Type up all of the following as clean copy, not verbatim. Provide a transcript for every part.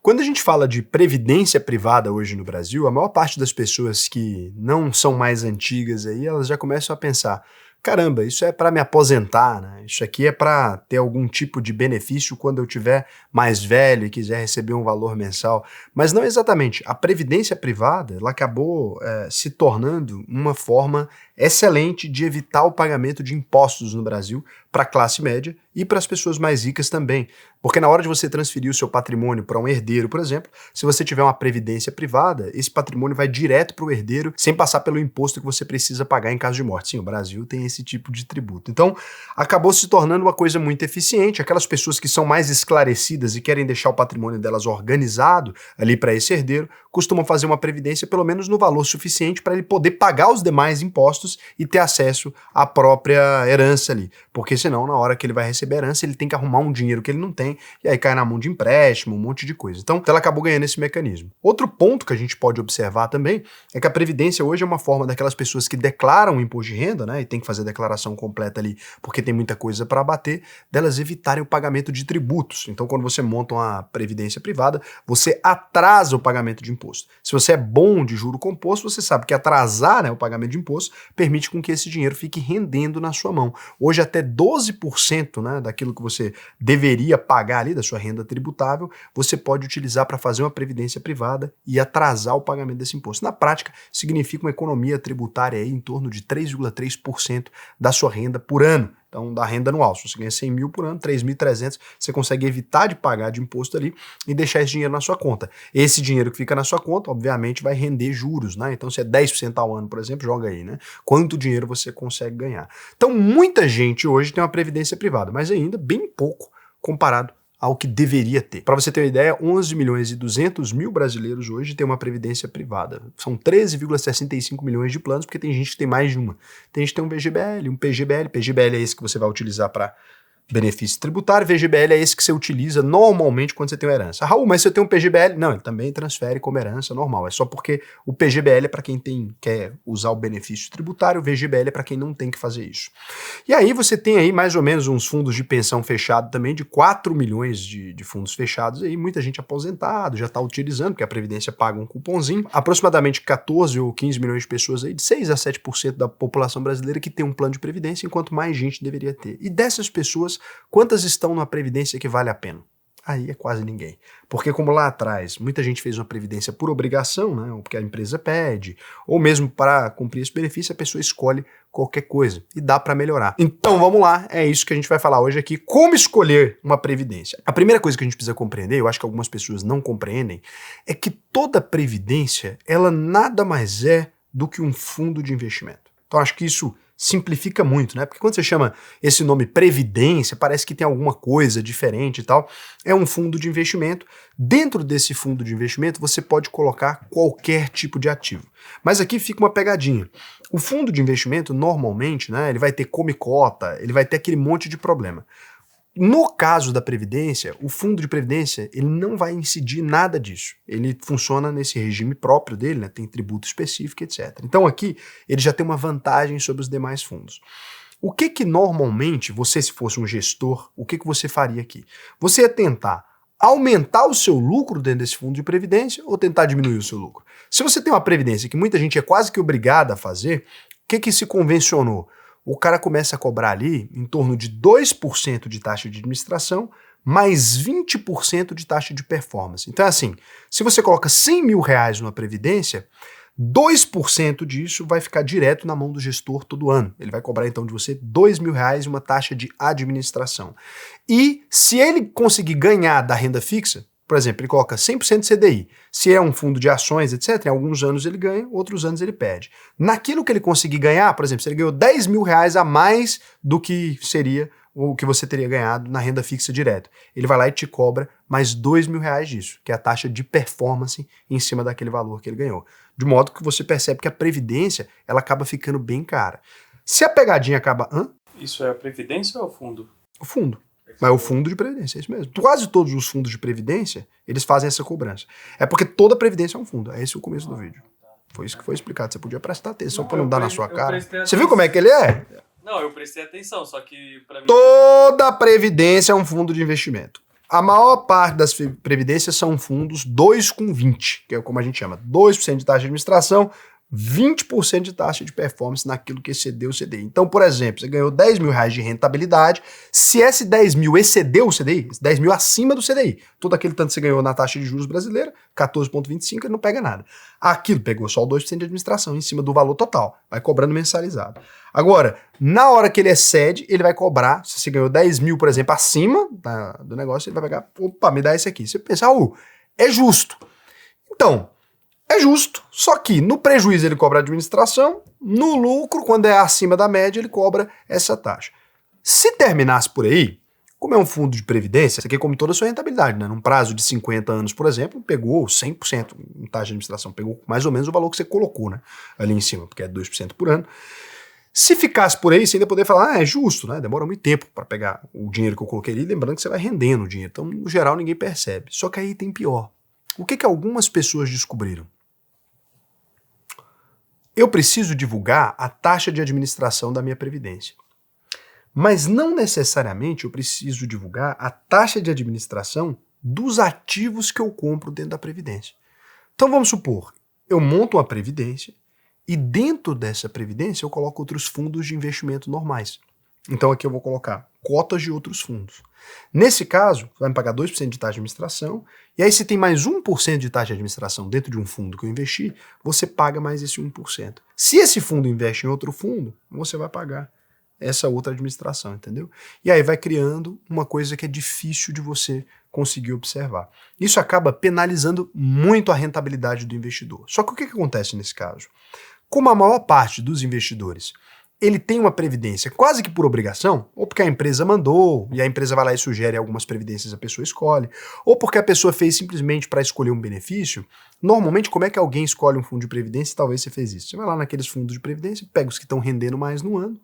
Quando a gente fala de previdência privada hoje no Brasil, a maior parte das pessoas que não são mais antigas aí, elas já começam a pensar, caramba, isso é para me aposentar, né? Isso aqui é para ter algum tipo de benefício quando eu tiver mais velho e quiser receber um valor mensal. Mas não exatamente. A previdência privada, ela acabou se tornando uma forma excelente de evitar o pagamento de impostos no Brasil para a classe média e para as pessoas mais ricas também. Porque na hora de você transferir o seu patrimônio para um herdeiro, por exemplo, se você tiver uma previdência privada, esse patrimônio vai direto para o herdeiro sem passar pelo imposto que você precisa pagar em caso de morte. Sim, o Brasil tem esse tipo de tributo. Então, acabou se tornando uma coisa muito eficiente. Aquelas pessoas que são mais esclarecidas e querem deixar o patrimônio delas organizado ali para esse herdeiro, costumam fazer uma previdência pelo menos no valor suficiente para ele poder pagar os demais impostos e ter acesso à própria herança ali. Porque senão, na hora que ele vai receber a herança, ele tem que arrumar um dinheiro que ele não tem, e aí cai na mão de empréstimo, um monte de coisa. Então, ela acabou ganhando esse mecanismo. Outro ponto que a gente pode observar também é que a previdência hoje é uma forma daquelas pessoas que declaram o imposto de renda, né, e tem que fazer a declaração completa ali, porque tem muita coisa para abater, delas evitarem o pagamento de tributos. Então, quando você monta uma previdência privada, você atrasa o pagamento de imposto. Se você é bom de juro composto, você sabe que atrasar, né, o pagamento de imposto permite com que esse dinheiro fique rendendo na sua mão. Hoje, até 12%, né, daquilo que você deveria pagar ali, da sua renda tributável, você pode utilizar para fazer uma previdência privada e atrasar o pagamento desse imposto. Na prática, significa uma economia tributária aí em torno de 3,3% da sua renda por ano. Então, da renda anual. Se você ganha 100 mil por ano, 3.300, você consegue evitar de pagar de imposto ali e deixar esse dinheiro na sua conta. Esse dinheiro que fica na sua conta, obviamente, vai render juros, né? Então, se é 10% ao ano, por exemplo, joga aí, né? Quanto dinheiro você consegue ganhar. Então, muita gente hoje tem uma previdência privada, mas ainda bem pouco comparado ao que deveria ter. Para você ter uma ideia, 11 milhões e 200 mil brasileiros hoje têm uma previdência privada. São 13,65 milhões de planos, porque tem gente que tem mais de uma. Tem gente que tem um VGBL, um PGBL. PGBL é esse que você vai utilizar para benefício tributário, VGBL é esse que você utiliza normalmente quando você tem uma herança. Raul, mas se eu tenho um PGBL? Não, ele também transfere como herança normal. É só porque o PGBL é para quem quer usar o benefício tributário, o VGBL é para quem não tem que fazer isso. E aí você tem aí mais ou menos uns fundos de pensão fechado também, de 4 milhões de fundos fechados aí, muita gente aposentado, já está utilizando, porque a Previdência paga um cupomzinho. Aproximadamente 14 ou 15 milhões de pessoas aí, de 6 a 7% da população brasileira que tem um plano de previdência, enquanto mais gente deveria ter. E dessas pessoas, quantas estão numa previdência que vale a pena? Aí é quase ninguém. Porque como lá atrás, muita gente fez uma previdência por obrigação, né, ou porque a empresa pede, ou mesmo para cumprir esse benefício, a pessoa escolhe qualquer coisa. E dá para melhorar. Então vamos lá, é isso que a gente vai falar hoje aqui, como escolher uma previdência. A primeira coisa que a gente precisa compreender, eu acho que algumas pessoas não compreendem, é que toda previdência, ela nada mais é do que um fundo de investimento. Então acho que isso simplifica muito, né? Porque quando você chama esse nome previdência, parece que tem alguma coisa diferente e tal. É um fundo de investimento. Dentro desse fundo de investimento, você pode colocar qualquer tipo de ativo. Mas aqui fica uma pegadinha. O fundo de investimento, normalmente, né, ele vai ter come-cota, ele vai ter aquele monte de problema. No caso da Previdência, o fundo de Previdência ele não vai incidir nada disso. Ele funciona nesse regime próprio dele, né? Tem tributo específico, etc. Então aqui ele já tem uma vantagem sobre os demais fundos. O que normalmente, você se fosse um gestor, o que você faria aqui? Você ia tentar aumentar o seu lucro dentro desse fundo de Previdência ou tentar diminuir o seu lucro? Se você tem uma Previdência que muita gente é quase que obrigada a fazer, o que se convencionou? O cara começa a cobrar ali em torno de 2% de taxa de administração, mais 20% de taxa de performance. Então é assim, se você coloca 100 mil reais numa previdência, 2% disso vai ficar direto na mão do gestor todo ano. Ele vai cobrar então de você 2 mil reais uma taxa de administração. E se ele conseguir ganhar da renda fixa, por exemplo, ele coloca 100% de CDI. Se é um fundo de ações, etc., em alguns anos ele ganha, outros anos ele perde. Naquilo que ele conseguir ganhar, por exemplo, se ele ganhou 10 mil reais a mais do que seria o que você teria ganhado na renda fixa direto, ele vai lá e te cobra mais 2 mil reais disso, que é a taxa de performance em cima daquele valor que ele ganhou. De modo que você percebe que a previdência ela acaba ficando bem cara. Se a pegadinha acaba... Isso é a previdência ou é o fundo? O fundo. Mas o fundo de previdência, é isso mesmo. Quase todos os fundos de previdência, eles fazem essa cobrança. É porque toda previdência é um fundo. É esse o começo do vídeo. Foi isso que foi explicado. Você podia prestar atenção para não dar na sua cara. Você viu como é que ele é? Não, eu prestei atenção, só que pra mim... Toda previdência é um fundo de investimento. A maior parte das previdências são fundos 2 com 20, que é como a gente chama, 2% de taxa de administração, 20% de taxa de performance naquilo que excedeu o CDI. Então, por exemplo, você ganhou 10 mil reais de rentabilidade, se esse 10 mil excedeu o CDI, esse 10 mil acima do CDI, todo aquele tanto que você ganhou na taxa de juros brasileira, 14,25, ele não pega nada. Aquilo pegou só o 2% de administração em cima do valor total, vai cobrando mensalizado. Agora, na hora que ele excede, ele vai cobrar, se você ganhou 10 mil, por exemplo, acima do negócio, ele vai pegar, opa, me dá esse aqui. Você pensa, é justo. Então, é justo, só que no prejuízo ele cobra a administração, no lucro, quando é acima da média, ele cobra essa taxa. Se terminasse por aí, como é um fundo de previdência, você quer come toda a sua rentabilidade, né? Num prazo de 50 anos, por exemplo, pegou 100% em taxa de administração, pegou mais ou menos o valor que você colocou, né? Ali em cima, porque é 2% por ano. Se ficasse por aí, você ainda poderia falar, é justo, né? Demora muito tempo para pegar o dinheiro que eu coloquei ali, lembrando que você vai rendendo o dinheiro. Então, no geral, ninguém percebe. Só que aí tem pior. O que algumas pessoas descobriram? Eu preciso divulgar a taxa de administração da minha previdência. Mas não necessariamente eu preciso divulgar a taxa de administração dos ativos que eu compro dentro da previdência. Então vamos supor, eu monto uma previdência e dentro dessa previdência eu coloco outros fundos de investimento normais. Então aqui eu vou colocar cotas de outros fundos. Nesse caso, você vai me pagar 2% de taxa de administração, e aí se tem mais 1% de taxa de administração dentro de um fundo que eu investi, você paga mais esse 1%. Se esse fundo investe em outro fundo, você vai pagar essa outra administração, entendeu? E aí vai criando uma coisa que é difícil de você conseguir observar. Isso acaba penalizando muito a rentabilidade do investidor. Só que o que acontece nesse caso? Como a maior parte dos investidores ele tem uma previdência quase que por obrigação, ou porque a empresa mandou, e a empresa vai lá e sugere algumas previdências, a pessoa escolhe, ou porque a pessoa fez simplesmente para escolher um benefício. Normalmente, como é que alguém escolhe um fundo de previdência? Talvez você fez isso. Você vai lá naqueles fundos de previdência, pega os que estão rendendo mais no ano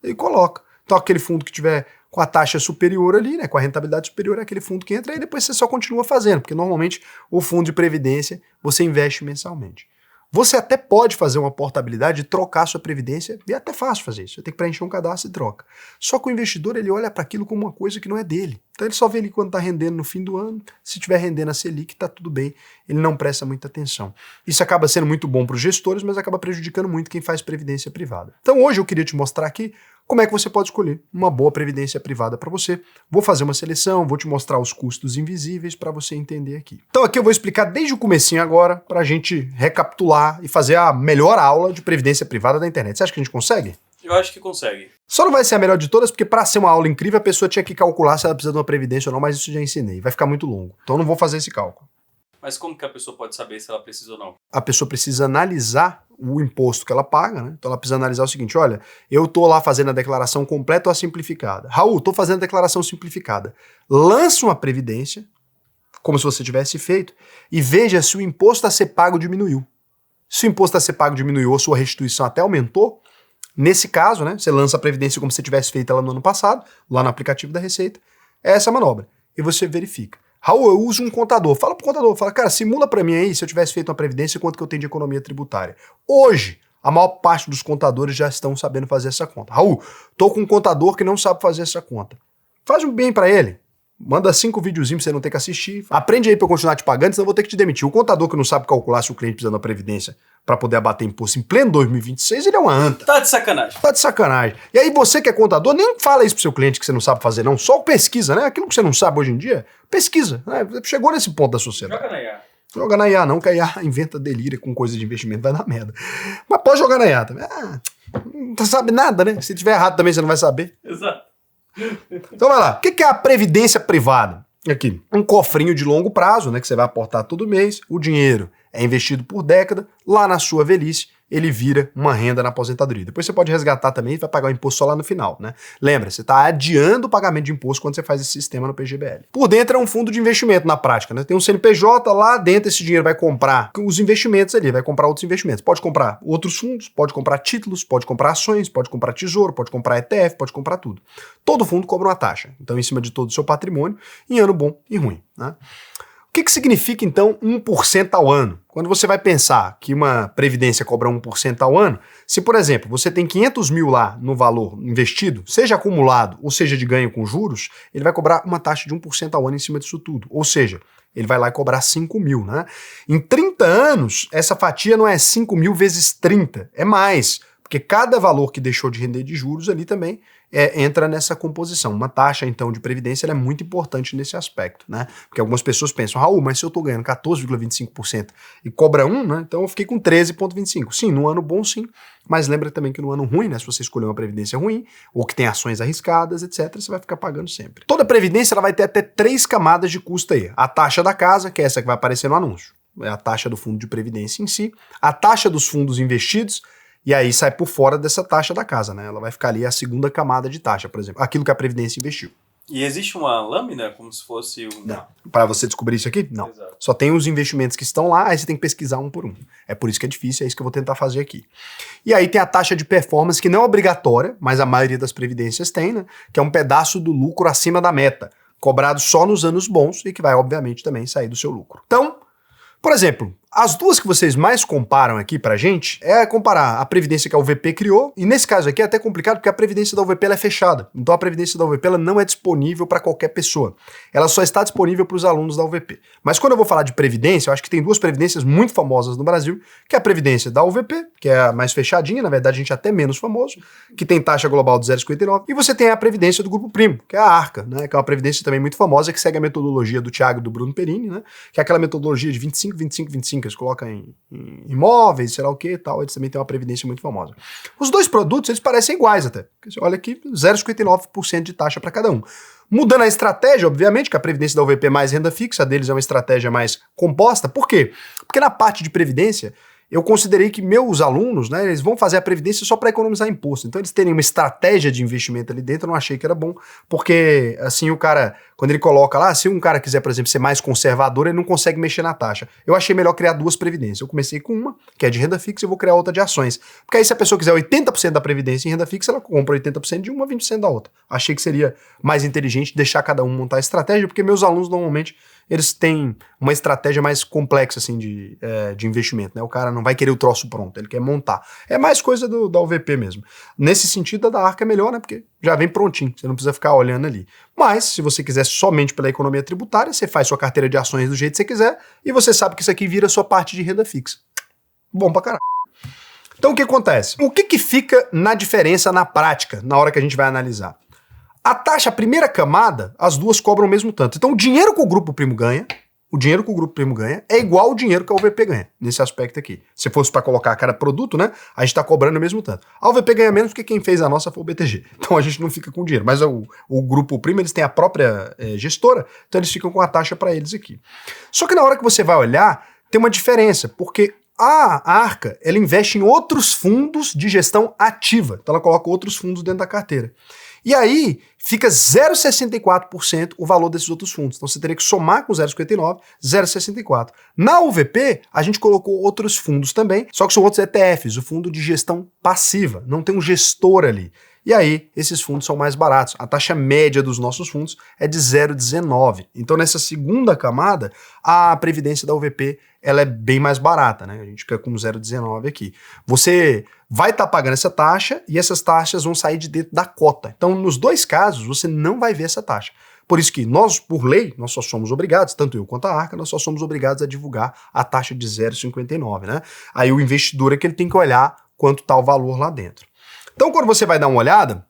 e coloca. Então, aquele fundo que tiver com a taxa superior ali, né, com a rentabilidade superior, é aquele fundo que entra, e depois você só continua fazendo, porque normalmente o fundo de previdência você investe mensalmente. Você até pode fazer uma portabilidade e trocar sua previdência, e é até fácil fazer isso. Você tem que preencher um cadastro e troca. Só que o investidor ele olha para aquilo como uma coisa que não é dele. Então ele só vê ali quando está rendendo no fim do ano. Se estiver rendendo a Selic, está tudo bem. Ele não presta muita atenção. Isso acaba sendo muito bom para os gestores, mas acaba prejudicando muito quem faz previdência privada. Então hoje eu queria te mostrar aqui como é que você pode escolher uma boa previdência privada para você. Vou fazer uma seleção, vou te mostrar os custos invisíveis para você entender aqui. Então aqui eu vou explicar desde o comecinho agora para a gente recapitular e fazer a melhor aula de previdência privada da internet. Você acha que a gente consegue? Eu acho que consegue. Só não vai ser a melhor de todas, porque para ser uma aula incrível a pessoa tinha que calcular se ela precisa de uma previdência ou não, mas isso eu já ensinei. Vai ficar muito longo. Então eu não vou fazer esse cálculo. Mas como que a pessoa pode saber se ela precisa ou não? A pessoa precisa analisar o imposto que ela paga, né? Então ela precisa analisar o seguinte, olha, eu tô lá fazendo a declaração completa ou a simplificada. Raul, tô fazendo a declaração simplificada. Lança uma previdência, como se você tivesse feito, e veja se o imposto a ser pago diminuiu. Se o imposto a ser pago diminuiu ou sua restituição até aumentou, nesse caso, né, você lança a previdência como se você tivesse feito ela no ano passado, lá no aplicativo da Receita, é essa manobra. E você verifica. Raul, eu uso um contador. Fala pro contador, fala, cara, simula pra mim aí, se eu tivesse feito uma previdência, quanto que eu tenho de economia tributária. Hoje, a maior parte dos contadores já estão sabendo fazer essa conta. Raul, tô com um contador que não sabe fazer essa conta. Faz um bem pra ele. Manda 5 videozinhos pra você não ter que assistir. Aprende aí pra eu continuar te pagando, senão eu vou ter que te demitir. O contador que não sabe calcular se o cliente precisa da previdência pra poder abater imposto em pleno 2026, ele é uma anta. Tá de sacanagem. Tá de sacanagem. E aí você que é contador, nem fala isso pro seu cliente que você não sabe fazer, não. Só pesquisa, né? Aquilo que você não sabe hoje em dia, pesquisa. Né? Chegou nesse ponto da sociedade. Joga na IA. Joga na IA não, que a IA inventa delírio com coisa de investimento, vai dar merda. Mas pode jogar na IA também. Não sabe nada, né? Se tiver errado também você não vai saber. Exato. Então vai lá. O que é a previdência privada? Aqui, um cofrinho de longo prazo, né, que você vai aportar todo mês. O dinheiro é investido por década. Lá na sua velhice, ele vira uma renda na aposentadoria. Depois você pode resgatar também e vai pagar o imposto só lá no final, né? Lembra, você está adiando o pagamento de imposto quando você faz esse sistema no PGBL. Por dentro é um fundo de investimento na prática, né? Tem um CNPJ lá dentro, esse dinheiro vai comprar os investimentos ali, vai comprar outros investimentos. Pode comprar outros fundos, pode comprar títulos, pode comprar ações, pode comprar tesouro, pode comprar ETF, pode comprar tudo. Todo fundo cobra uma taxa. Então, em cima de todo o seu patrimônio, em ano bom e ruim, né? O que significa, então, 1% ao ano? Quando você vai pensar que uma previdência cobra 1% ao ano, se, por exemplo, você tem 500 mil lá no valor investido, seja acumulado ou seja de ganho com juros, ele vai cobrar uma taxa de 1% ao ano em cima disso tudo. Ou seja, ele vai lá e cobrar 5 mil, né? Em 30 anos, essa fatia não é 5 mil vezes 30, é mais, porque cada valor que deixou de render de juros ali também entra nessa composição. Uma taxa, então, de previdência ela é muito importante nesse aspecto, né? Porque algumas pessoas pensam, Raul, mas se eu estou ganhando 14,25% e cobra 1, né? Então eu fiquei com 13,25%. Sim, no ano bom, sim, mas lembra também que no ano ruim, né? Se você escolher uma previdência ruim, ou que tem ações arriscadas, etc., você vai ficar pagando sempre. Toda previdência ela vai ter até 3 camadas de custo aí. A taxa da casa, que é essa que vai aparecer no anúncio. É a taxa do fundo de previdência em si, a taxa dos fundos investidos, e aí sai por fora dessa taxa da casa, né? Ela vai ficar ali a segunda camada de taxa, por exemplo, aquilo que a Previdência investiu. E existe uma lâmina, como se fosse um... Não. Para você descobrir isso aqui? Não. Exato. Só tem os investimentos que estão lá, aí você tem que pesquisar um por um. É por isso que é difícil, é isso que eu vou tentar fazer aqui. E aí tem a taxa de performance, que não é obrigatória, mas a maioria das previdências tem, né? Que é um pedaço do lucro acima da meta, cobrado só nos anos bons e que vai, obviamente, também sair do seu lucro. Então, por exemplo, as duas que vocês mais comparam aqui pra gente é comparar a previdência que a UVP criou, e nesse caso aqui é até complicado porque a previdência da UVP ela é fechada. Então a previdência da UVP ela não é disponível para qualquer pessoa. Ela só está disponível para os alunos da UVP. Mas quando eu vou falar de previdência, eu acho que tem duas previdências muito famosas no Brasil, que é a previdência da UVP, que é a mais fechadinha, na verdade a gente é até menos famoso, que tem taxa global de 0,59, e você tem a previdência do Grupo Primo, que é a Arca, né, que é uma previdência também muito famosa, que segue a metodologia do Thiago e do Bruno Perini, né, que é aquela metodologia de 25, 25, 25, que eles colocam em imóveis, sei lá o que e tal, eles também têm uma previdência muito famosa. Os dois produtos, eles parecem iguais até. Você olha aqui, 0,59% de taxa para cada um. Mudando a estratégia, obviamente, que a previdência da UVP é mais renda fixa, a deles é uma estratégia mais composta. Por quê? Porque na parte de previdência, eu considerei que meus alunos, né, eles vão fazer a previdência só para economizar imposto. Então eles terem uma estratégia de investimento ali dentro, eu não achei que era bom, porque assim o cara, quando ele coloca lá, se um cara quiser, por exemplo, ser mais conservador, ele não consegue mexer na taxa. Eu achei melhor criar duas previdências. Eu comecei com uma, que é de renda fixa, e eu vou criar outra de ações. Porque aí se a pessoa quiser 80% da previdência em renda fixa, ela compra 80% de uma, 20% da outra. Achei que seria mais inteligente deixar cada um montar a estratégia, porque meus alunos normalmente eles têm uma estratégia mais complexa assim, de investimento, né? O cara não vai querer o troço pronto, ele quer montar. É mais coisa da UVP mesmo. Nesse sentido, a da Arca é melhor, né? Porque já vem prontinho, você não precisa ficar olhando ali. Mas, se você quiser somente pela economia tributária, você faz sua carteira de ações do jeito que você quiser e você sabe que isso aqui vira sua parte de renda fixa. Bom pra caralho. Então, o que acontece? O que fica na diferença na prática, na hora que a gente vai analisar? A taxa, a primeira camada, as duas cobram o mesmo tanto. Então, o dinheiro que o Grupo Primo ganha, é igual ao dinheiro que a UVP ganha, nesse aspecto aqui. Se fosse para colocar cada produto, né, a gente está cobrando o mesmo tanto. A UVP ganha menos porque quem fez a nossa foi o BTG. Então, a gente não fica com dinheiro. Mas o Grupo Primo, eles têm a própria gestora, então eles ficam com a taxa para eles aqui. Só que na hora que você vai olhar, tem uma diferença, porque a Arca, ela investe em outros fundos de gestão ativa. Então, ela coloca outros fundos dentro da carteira. E aí, fica 0,64% o valor desses outros fundos. Então, você teria que somar com 0,59, 0,64. Na UVP, a gente colocou outros fundos também, só que são outros ETFs, o fundo de gestão passiva. Não tem um gestor ali. E aí, esses fundos são mais baratos. A taxa média dos nossos fundos é de 0,19. Então, nessa segunda camada, a previdência da UVP ela é bem mais barata, né? A gente fica com 0,19 aqui. Você vai estar pagando essa taxa e essas taxas vão sair de dentro da cota. Então, nos dois casos, você não vai ver essa taxa. Por isso que nós, por lei, nós só somos obrigados, tanto eu quanto a Arca, nós só somos obrigados a divulgar a taxa de 0,59, né? Aí o investidor é que ele tem que olhar quanto está o valor lá dentro. Então, quando você vai dar uma olhada,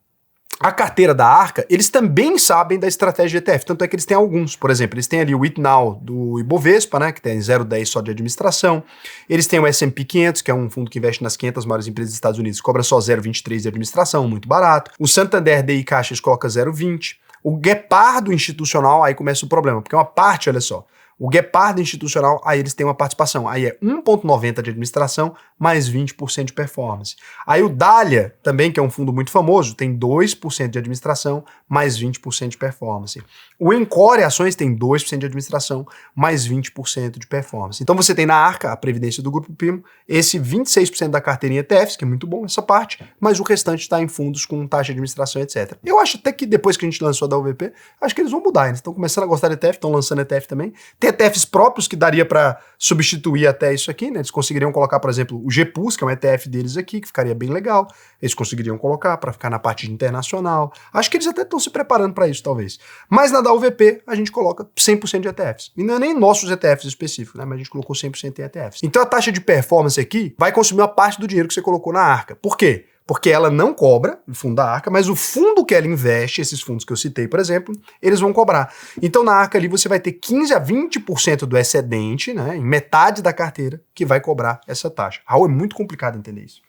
a carteira da Arca, eles também sabem da estratégia de ETF, tanto é que eles têm alguns. Por exemplo, eles têm ali o ITNOW do Ibovespa, né, que tem 0,10 só de administração. Eles têm o S&P 500, que é um fundo que investe nas 500 maiores empresas dos Estados Unidos, cobra só 0,23 de administração, muito barato. O Santander DI Caixa eles colocam 0,20. O Guepardo Institucional, aí começa o problema, porque é uma parte, olha só. O Guepardo Institucional, aí eles têm uma participação. Aí é 1,90 de administração, mais 20% de performance. Aí o Dália, também, que é um fundo muito famoso, tem 2% de administração, mais 20% de performance. O Encore Ações tem 2% de administração, mais 20% de performance. Então você tem na Arca, a previdência do Grupo Primo, esse 26% da carteirinha ETFs, que é muito bom essa parte, mas o restante está em fundos com taxa de administração, etc. Eu acho até que depois que a gente lançou a da UVP, acho que eles vão mudar. Eles estão começando a gostar de ETF, estão lançando ETF também. Tem ETFs próprios que daria para substituir até isso aqui, né? Eles conseguiriam colocar, por exemplo, o GPUS, que é um ETF deles aqui, que ficaria bem legal. Eles conseguiriam colocar para ficar na parte de internacional. Acho que eles até estão se preparando para isso, talvez. Mas na da UVP, a gente coloca 100% de ETFs. E não é nem nossos ETFs específicos, né? Mas a gente colocou 100% em ETFs. Então a taxa de performance aqui vai consumir uma parte do dinheiro que você colocou na Arca. Por quê? Porque ela não cobra, o fundo da Arca, mas o fundo que ela investe, esses fundos que eu citei, por exemplo, eles vão cobrar. Então na Arca ali você vai ter 15 a 20% do excedente, né, em metade da carteira, que vai cobrar essa taxa. Raul, é muito complicado entender isso.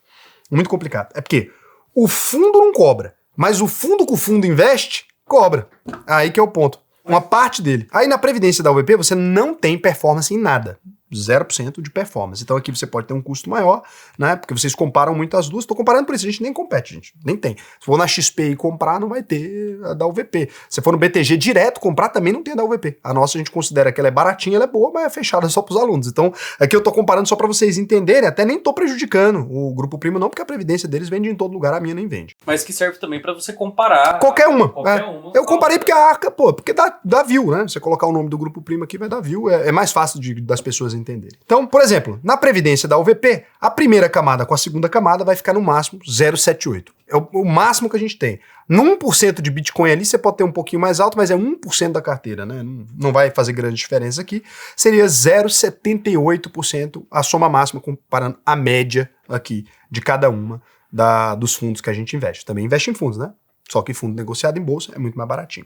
Muito complicado. É porque o fundo não cobra, mas o fundo que o fundo investe, cobra. Aí que é o ponto. Uma parte dele. Aí na Previdência da UVP você não tem performance em nada. 0% de performance. Então aqui você pode ter um custo maior, né? Porque vocês comparam muito as duas. Estou comparando por isso, a gente nem compete, gente. Nem tem. Se for na XP e comprar, não vai ter a da UVP. Se for no BTG direto comprar, também não tem a da UVP. A nossa a gente considera que ela é baratinha, ela é boa, mas é fechada só para os alunos. Então aqui eu estou comparando só para vocês entenderem, até nem estou prejudicando o Grupo Primo não, porque a Previdência deles vende em todo lugar, a minha nem vende. Mas que serve também para você comparar. Qualquer uma. Qualquer uma. Eu comparei porque a Arca, porque dá view, né? Você colocar o nome do Grupo Primo aqui vai dar view, é mais fácil das pessoas entenderem. Então, por exemplo, na Previdência da UVP, a primeira camada com a segunda camada vai ficar no máximo 0,78. É o máximo que a gente tem. No 1% de Bitcoin ali, você pode ter um pouquinho mais alto, mas é 1% da carteira, né? Não vai fazer grande diferença aqui. Seria 0,78% a soma máxima, comparando a média aqui de cada uma dos fundos que a gente investe. Também investe em fundos, né? Só que fundo negociado em bolsa é muito mais baratinho.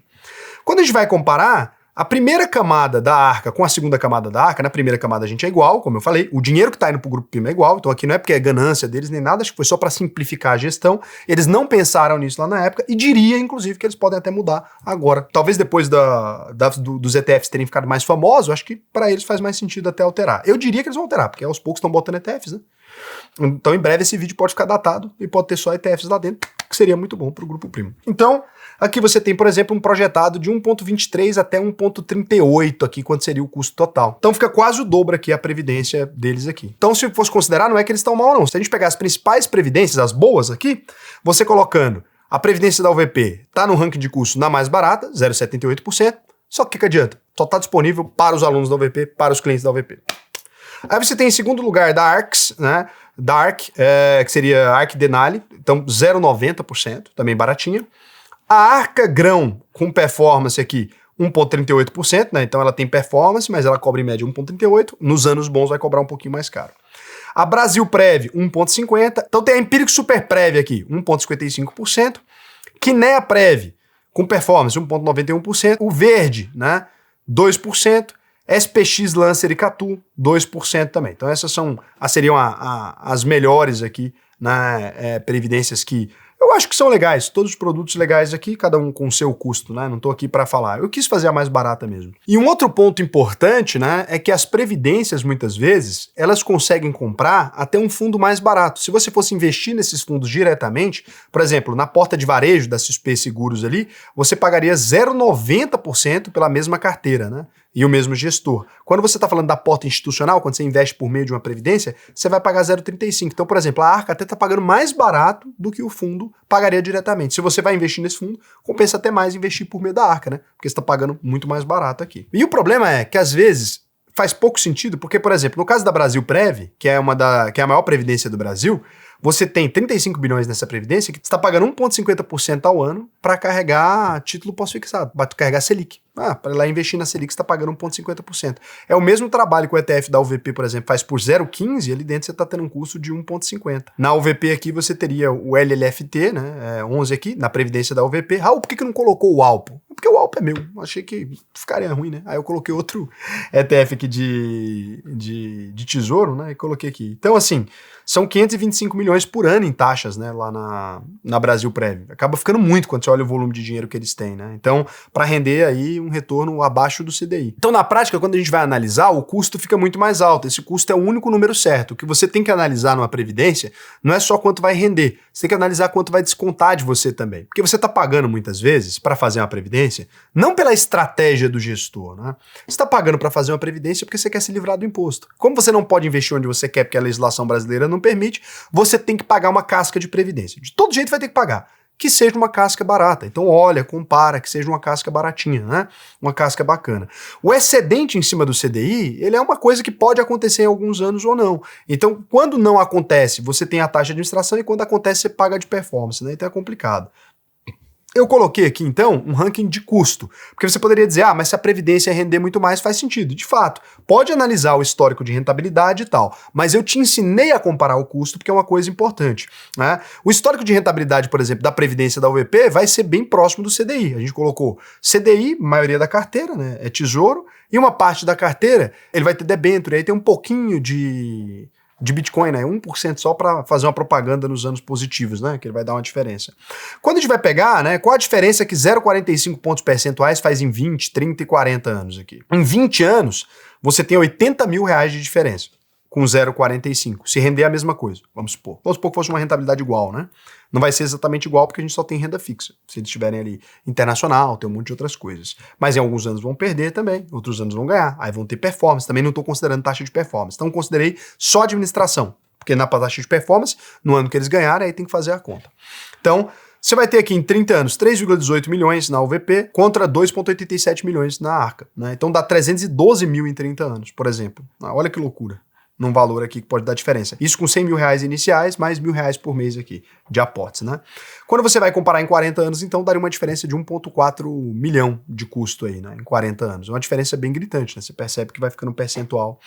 Quando a gente vai comparar, a primeira camada da Arca com a segunda camada da Arca, na primeira camada a gente é igual, como eu falei, o dinheiro que está indo para o Grupo Primo é igual, então aqui não é porque é ganância deles nem nada, acho que foi só para simplificar a gestão, eles não pensaram nisso lá na época e diria, inclusive, que eles podem até mudar agora. Talvez depois dos ETFs terem ficado mais famosos, acho que para eles faz mais sentido até alterar. Eu diria que eles vão alterar, porque aos poucos estão botando ETFs, né? Então em breve esse vídeo pode ficar datado e pode ter só ETFs lá dentro, que seria muito bom para o Grupo Primo. Então, aqui você tem, por exemplo, um projetado de 1,23 até 1,38 aqui, quanto seria o custo total. Então fica quase o dobro aqui a previdência deles aqui. Então se fosse considerar, não é que eles estão mal não. Se a gente pegar as principais previdências, as boas aqui, você colocando a previdência da UVP, tá no ranking de custo na mais barata, 0,78%, só que o que adianta? Só está disponível para os alunos da UVP, para os clientes da UVP. Aí você tem em segundo lugar da ARX, né? Da ARC, que seria a ARC Denali, então 0,90%, também baratinha. A Arca Grão, com performance aqui, 1,38%, né? Então ela tem performance, mas ela cobra em média 1,38%. Nos anos bons vai cobrar um pouquinho mais caro. A Brasil Prev, 1,50%. Então tem a Empírico Super Prev aqui, 1,55%. Kinea Prev, com performance, 1,91%. O Verde, né? 2%. SPX Lancer e Catu, 2% também. Então essas seriam as melhores aqui, né, previdências que eu acho que são legais, todos os produtos legais aqui, cada um com o seu custo, né? Não tô aqui para falar. Eu quis fazer a mais barata mesmo. E um outro ponto importante, né, é que as previdências, muitas vezes, elas conseguem comprar até um fundo mais barato. Se você fosse investir nesses fundos diretamente, por exemplo, na porta de varejo da XP Seguros ali, você pagaria 0,90% pela mesma carteira, né? E o mesmo gestor. Quando você está falando da porta institucional, quando você investe por meio de uma previdência, você vai pagar 0,35. Então, por exemplo, a Arca até está pagando mais barato do que o fundo pagaria diretamente. Se você vai investir nesse fundo, compensa até mais investir por meio da Arca, né? Porque você está pagando muito mais barato aqui. E o problema é que, às vezes, faz pouco sentido, porque, por exemplo, no caso da Brasil Prev, que é a maior previdência do Brasil, você tem 35 bilhões nessa previdência que você está pagando 1,50% ao ano para carregar título pós-fixado, para carregar Selic. Para ir lá investir na Selic você está pagando 1,50%. É o mesmo trabalho que o ETF da UVP, por exemplo, faz por 0,15, ali dentro você está tendo um custo de 1,50. Na UVP aqui você teria o LLFT, né, 11 aqui, na previdência da UVP. Raul, por que não colocou o Alpo? Porque o Alpo é meu, achei que ficaria ruim, né? Aí eu coloquei outro ETF aqui de tesouro, né, e coloquei aqui. Então, assim, são 525 milhões por ano em taxas, né, lá na Brasil Prev. Acaba ficando muito quando você olha o volume de dinheiro que eles têm, né? Então, para render aí um retorno abaixo do CDI. Então, na prática, quando a gente vai analisar, o custo fica muito mais alto. Esse custo é o único número certo. O que você tem que analisar numa previdência não é só quanto vai render, você tem que analisar quanto vai descontar de você também. Porque você está pagando muitas vezes para fazer uma previdência, não pela estratégia do gestor, né? Você está pagando para fazer uma previdência porque você quer se livrar do imposto. Como você não pode investir onde você quer porque a legislação brasileira não permite, você tem que pagar uma casca de previdência. De todo jeito vai ter que pagar. que seja uma casca barata. Então olha, compara, que seja uma casca baratinha, né? Uma casca bacana. O excedente em cima do CDI, ele é uma coisa que pode acontecer em alguns anos ou não. Então, quando não acontece, você tem a taxa de administração e quando acontece, você paga de performance, né? Então é complicado. Eu coloquei aqui, então, um ranking de custo, porque você poderia dizer, mas se a Previdência render muito mais, faz sentido. De fato, pode analisar o histórico de rentabilidade e tal, mas eu te ensinei a comparar o custo, porque é uma coisa importante, né? O histórico de rentabilidade, por exemplo, da Previdência da UVP vai ser bem próximo do CDI. A gente colocou CDI, maioria da carteira, né? É tesouro, e uma parte da carteira, ele vai ter debênture, aí tem um pouquinho de Bitcoin, né? 1% só para fazer uma propaganda nos anos positivos, né? Que ele vai dar uma diferença. Quando a gente vai pegar, né? Qual a diferença que 0,45 pontos percentuais faz em 20, 30 e 40 anos aqui? Em 20 anos, você tem 80 mil reais de diferença com 0,45. Se render a mesma coisa, vamos supor. Vamos supor que fosse uma rentabilidade igual, né? Não vai ser exatamente igual porque a gente só tem renda fixa. Se eles estiverem ali internacional, tem um monte de outras coisas. Mas em alguns anos vão perder também, outros anos vão ganhar. Aí vão ter performance. Também não estou considerando taxa de performance. Então considerei só administração. Porque na taxa de performance, no ano que eles ganharem, aí tem que fazer a conta. Então, você vai ter aqui em 30 anos 3,18 milhões na UVP contra 2,87 milhões na Arca, né? Então dá 312 mil em 30 anos, por exemplo. Olha que loucura. Num valor aqui que pode dar diferença. Isso com 100 mil reais iniciais, mais R$1.000 por mês aqui, de aportes, né? Quando você vai comparar em 40 anos, então daria uma diferença de 1,4 milhão de custo aí, né? Em 40 anos. Uma diferença bem gritante, né? Você percebe que vai ficando um percentual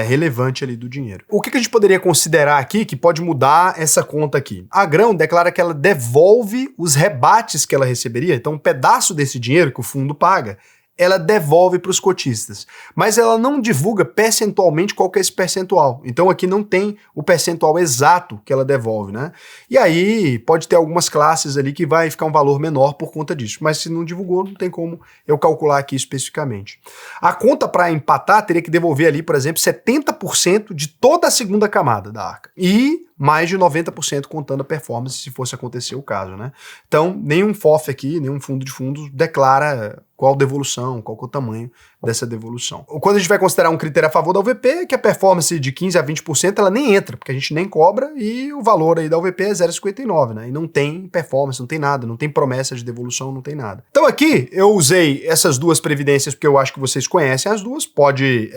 relevante ali do dinheiro. O que a gente poderia considerar aqui que pode mudar essa conta aqui? A Grão declara que ela devolve os rebates que ela receberia, então um pedaço desse dinheiro que o fundo paga, ela devolve para os cotistas. Mas ela não divulga percentualmente qual que é esse percentual. Então aqui não tem o percentual exato que ela devolve, né? E aí pode ter algumas classes ali que vai ficar um valor menor por conta disso. Mas se não divulgou, não tem como eu calcular aqui especificamente. A conta para empatar teria que devolver ali, por exemplo, 70% de toda a segunda camada da Arca. E mais de 90% contando a performance, se fosse acontecer o caso, né? Então, nenhum FOF aqui, nenhum fundo de fundos declara qual devolução, qual que é o tamanho dessa devolução. Quando a gente vai considerar um critério a favor da UVP, é que a performance de 15% a 20% ela nem entra, porque a gente nem cobra e o valor aí da UVP é 0,59, né? E não tem performance, não tem nada, não tem promessa de devolução, não tem nada. Então aqui eu usei essas duas previdências porque eu acho que vocês conhecem as duas, pode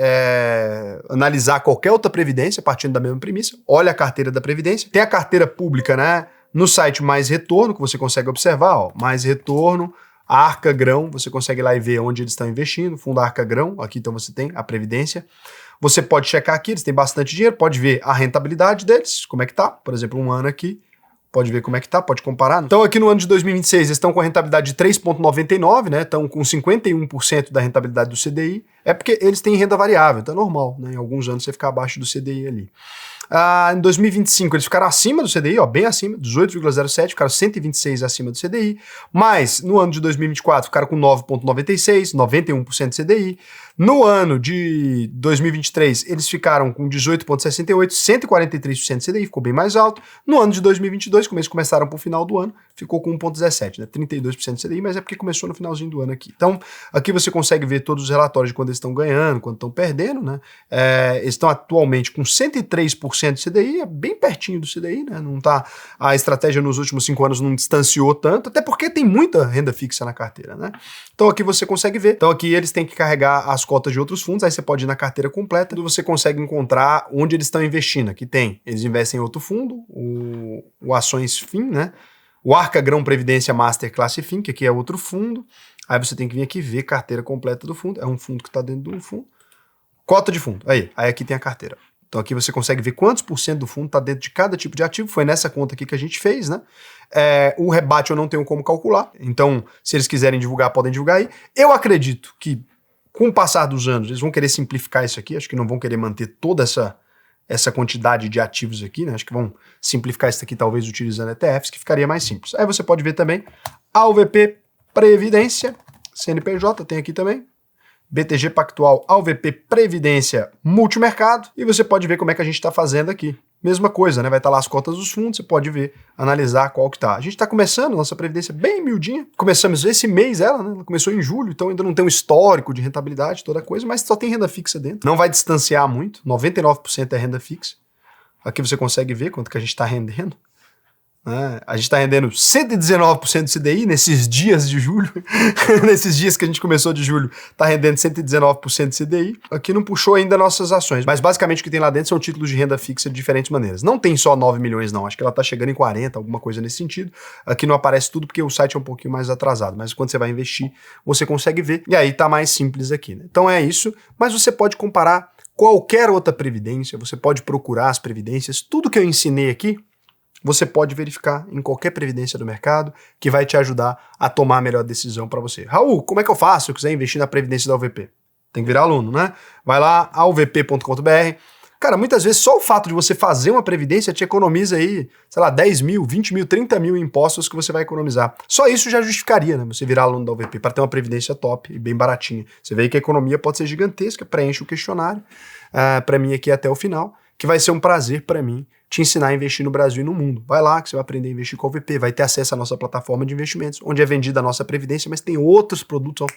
analisar qualquer outra previdência partindo da mesma premissa, olha a carteira da previdência, tem a carteira pública, né? No site Mais Retorno, que você consegue observar, ó, Mais Retorno, a Arca Grão, você consegue ir lá e ver onde eles estão investindo, fundo Arca Grão, aqui então você tem a previdência. Você pode checar aqui, eles têm bastante dinheiro, pode ver a rentabilidade deles, como é que tá, por exemplo, um ano aqui, pode ver como é que tá, pode comparar. Então aqui no ano de 2026 eles estão com a rentabilidade de 3,99, né, estão com 51% da rentabilidade do CDI, é porque eles têm renda variável, então é normal, né, em alguns anos você ficar abaixo do CDI ali. Em 2025 eles ficaram acima do CDI, ó, bem acima, 18,07, ficaram 126 acima do CDI, mas no ano de 2024 ficaram com 9,96, 91% de CDI. No ano de 2023 eles ficaram com 18,68, 143% de CDI, ficou bem mais alto. No ano de 2022, como eles começaram para o final do ano, ficou com 1,17, né, 32% de CDI, mas é porque começou no finalzinho do ano aqui. Então aqui você consegue ver todos os relatórios de quando eles estão ganhando, quando estão perdendo, né? Eles estão atualmente com 103% de CDI, é bem pertinho do CDI, né? Não tá, a estratégia nos últimos 5 anos não distanciou tanto, até porque tem muita renda fixa na carteira, né? Então aqui você consegue ver. Então aqui eles têm que carregar as cotas de outros fundos, aí você pode ir na carteira completa e você consegue encontrar onde eles estão investindo. Aqui tem, eles investem em outro fundo, o Ações FIM, né? O Arca Grão Previdência Master Classe FIM, que aqui é outro fundo. Aí você tem que vir aqui ver carteira completa do fundo. É um fundo que está dentro de um fundo. Cota de fundo. Aí aqui tem a carteira. Então aqui você consegue ver quantos por cento do fundo está dentro de cada tipo de ativo. Foi nessa conta aqui que a gente fez, né? O rebate eu não tenho como calcular. Então, se eles quiserem divulgar, podem divulgar aí. Eu acredito que, com o passar dos anos, eles vão querer simplificar isso aqui. Acho que não vão querer manter toda essa quantidade de ativos aqui, né? Acho que vão simplificar isso aqui, talvez utilizando ETFs, que ficaria mais simples. Aí você pode ver também a UVP Previdência, CNPJ, tem aqui também. BTG Pactual, AUVP Previdência Multimercado, e você pode ver como é que a gente está fazendo aqui. Mesma coisa, né? Vai estar lá as cotas dos fundos, você pode ver, analisar qual que tá. A gente está começando nossa previdência bem miudinha. Começamos esse mês ela, né? Ela começou em julho, então ainda não tem um histórico de rentabilidade, toda coisa, mas só tem renda fixa dentro. Não vai distanciar muito, 99% é renda fixa. Aqui você consegue ver quanto que a gente está rendendo. né? A gente está rendendo 119% do CDI nesses dias de julho. Nesses dias que a gente começou de julho, está rendendo 119% do CDI. Aqui não puxou ainda nossas ações, mas basicamente o que tem lá dentro são títulos de renda fixa de diferentes maneiras. Não tem só 9 milhões não, acho que ela está chegando em 40, alguma coisa nesse sentido. Aqui não aparece tudo porque o site é um pouquinho mais atrasado, mas quando você vai investir, você consegue ver. E aí tá mais simples aqui, né? Então é isso, mas você pode comparar qualquer outra previdência, você pode procurar as previdências, tudo que eu ensinei aqui, você pode verificar em qualquer previdência do mercado que vai te ajudar a tomar a melhor decisão para você. Raul, como é que eu faço se eu quiser investir na previdência da UVP? Tem que virar aluno, né? Vai lá, alvp.com.br. Cara, muitas vezes só o fato de você fazer uma previdência te economiza aí, sei lá, 10 mil, 20 mil, 30 mil impostos que você vai economizar. Só isso já justificaria, né? Você virar aluno da UVP para ter uma previdência top e bem baratinha. Você vê que a economia pode ser gigantesca, preenche o questionário para mim aqui até o final, que vai ser um prazer para mim te ensinar a investir no Brasil e no mundo. Vai lá que você vai aprender a investir com a UVP, vai ter acesso à nossa plataforma de investimentos, onde é vendida a nossa previdência, mas tem outros produtos, ó,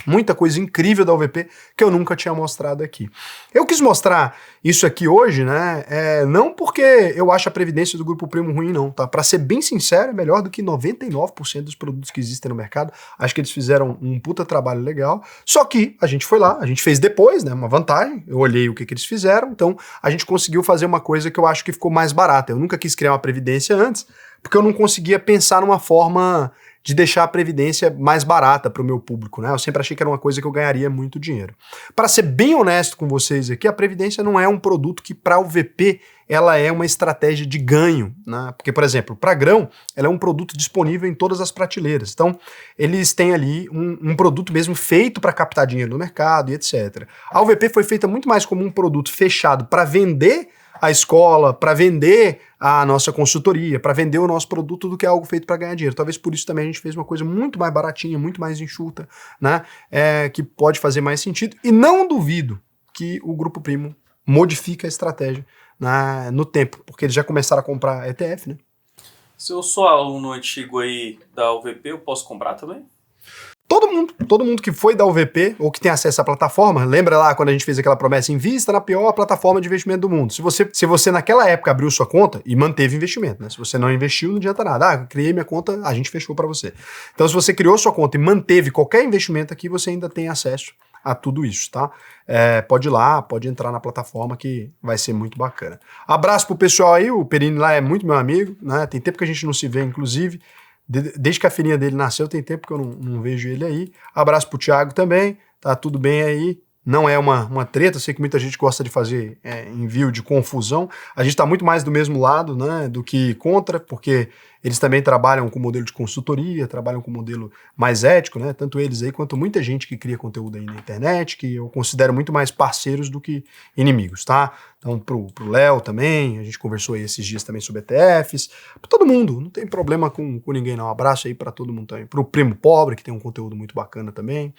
muita coisa incrível da UVP que eu nunca tinha mostrado aqui. Eu quis mostrar isso aqui hoje, né? Não porque eu acho a previdência do Grupo Primo ruim, não, tá? Para ser bem sincero, é melhor do que 99% dos produtos que existem no mercado. Acho que eles fizeram um puta trabalho legal. Só que a gente foi lá, a gente fez depois, né? Uma vantagem. Eu olhei o que eles fizeram, então a gente conseguiu fazer uma coisa que eu acho que ficou mais barata. Eu nunca quis criar uma previdência antes, porque eu não conseguia pensar numa forma de deixar a previdência mais barata para o meu público, né? Eu sempre achei que era uma coisa que eu ganharia muito dinheiro. Para ser bem honesto com vocês aqui, a previdência não é um produto que para o VP ela é uma estratégia de ganho, né? Porque, por exemplo, para grão, ela é um produto disponível em todas as prateleiras. Então, eles têm ali um produto mesmo feito para captar dinheiro no mercado e etc. A UVP foi feita muito mais como um produto fechado para vender a escola, para vender a nossa consultoria, para vender o nosso produto do que algo feito para ganhar dinheiro. Talvez por isso também a gente fez uma coisa muito mais baratinha, muito mais enxuta, né? Que pode fazer mais sentido. E não duvido que o Grupo Primo modifique a estratégia, né, no tempo, porque eles já começaram a comprar ETF, né? Se eu sou aluno antigo aí da UVP, eu posso comprar também? Todo mundo que foi da UVP ou que tem acesso à plataforma, lembra lá quando a gente fez aquela promessa, invista na pior plataforma de investimento do mundo. Se você naquela época abriu sua conta e manteve investimento, né? Se você não investiu, não adianta nada. Ah, criei minha conta, a gente fechou para você. Então, se você criou sua conta e manteve qualquer investimento aqui, você ainda tem acesso a tudo isso, tá? Pode ir lá, pode entrar na plataforma que vai ser muito bacana. Abraço pro pessoal aí, o Perini lá é muito meu amigo, né? Tem tempo que a gente não se vê, inclusive. Desde que a filhinha dele nasceu, tem tempo que eu não vejo ele aí. Abraço pro Thiago também, tá tudo bem aí. Não é uma treta, eu sei que muita gente gosta de fazer envio de confusão. A gente tá muito mais do mesmo lado, né, do que contra, porque eles também trabalham com modelo de consultoria, trabalham com modelo mais ético, né, tanto eles aí quanto muita gente que cria conteúdo aí na internet, que eu considero muito mais parceiros do que inimigos, tá? Então pro Léo também, a gente conversou aí esses dias também sobre ETFs, pra todo mundo, não tem problema com ninguém não. Um abraço aí pra todo mundo também. Pro Primo Pobre, que tem um conteúdo muito bacana também.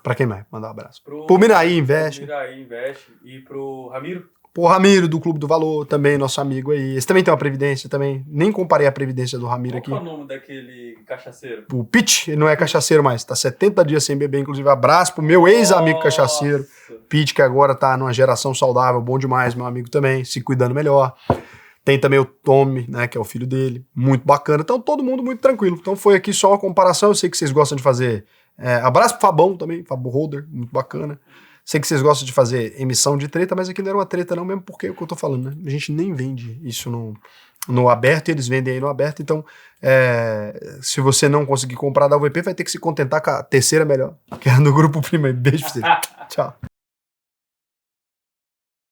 Pra quem mais? Mandar um abraço. Pro Miraí Investe. Miraí Investe. E pro Ramiro? Pro Ramiro, do Clube do Valor, também, nosso amigo aí. Esse também tem uma previdência também. Nem comparei a previdência do Ramiro aqui. Qual é o nome daquele cachaceiro? O Pete, ele não é cachaceiro mais. Tá 70 dias sem beber, inclusive. Abraço pro meu ex-amigo cachaceiro. Pete, que agora tá numa geração saudável, bom demais, meu amigo também, se cuidando melhor. Tem também o Tommy, né, que é o filho dele. Muito bacana. Então, todo mundo muito tranquilo. Então, foi aqui só uma comparação. Eu sei que vocês gostam de fazer... abraço pro Fabão também, Fabo Holder, muito bacana. Sei que vocês gostam de fazer emissão de treta, mas aqui não era uma treta não, mesmo porque é o que eu tô falando, né? A gente nem vende isso no aberto, e eles vendem aí no aberto, então se você não conseguir comprar da UVP, vai ter que se contentar com a terceira melhor, que é a do Grupo Primo. Beijo pra você. Tchau.